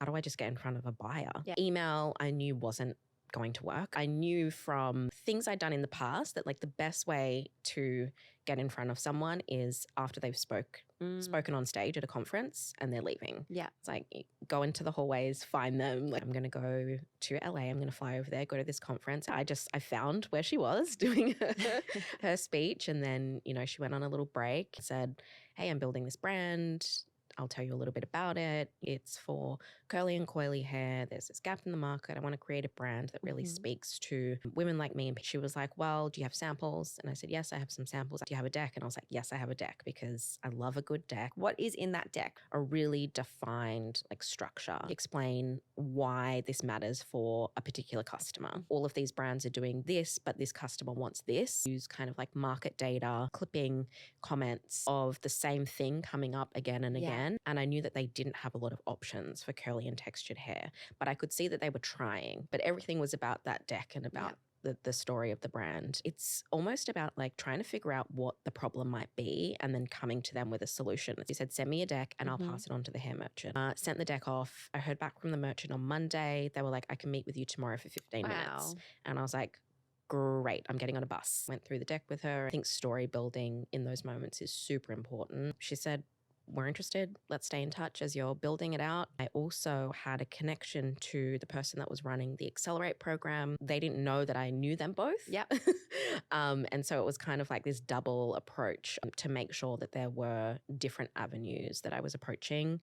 how do I just get in front of a buyer? Yeah. Email, I knew wasn't going to work. I knew from things I'd done in the past that like the best way to get in front of someone is after they've spoken on stage at a conference and they're leaving. Yeah. It's like go into the hallways, find them. Like, I'm going to go to LA. I'm going to fly over there, go to this conference. I found where she was doing her speech. And then, you know, she went on a little break, said, hey, I'm building this brand. I'll tell you a little bit about it. It's for curly and coily hair. There's this gap in the market. I want to create a brand that really speaks to women like me. And she was like, well, do you have samples? And I said, yes, I have some samples. Do you have a deck? And I was like, yes, I have a deck because I love a good deck. What is in that deck? A really defined like structure. Explain why this matters for a particular customer. All of these brands are doing this, but this customer wants this. Use kind of like market data, clipping comments of the same thing coming up again and again. And I knew that they didn't have a lot of options for curly and textured hair, but I could see that they were trying. But everything was about that deck and about the story of the brand. It's almost about like trying to figure out what the problem might be and then coming to them with a solution. He said, send me a deck and I'll pass it on to the hair merchant. Sent the deck off. I heard back from the merchant on Monday. They were like, I can meet with you tomorrow for 15 minutes. And I was like, great, I'm getting on a bus. Went through the deck with her. I think story building in those moments is super important. She said, we're interested. Let's stay in touch as you're building it out. I also had a connection to the person that was running the Accelerate program. They didn't know that I knew them both. Yep. And so it was kind of like this double approach to make sure that there were different avenues that I was approaching.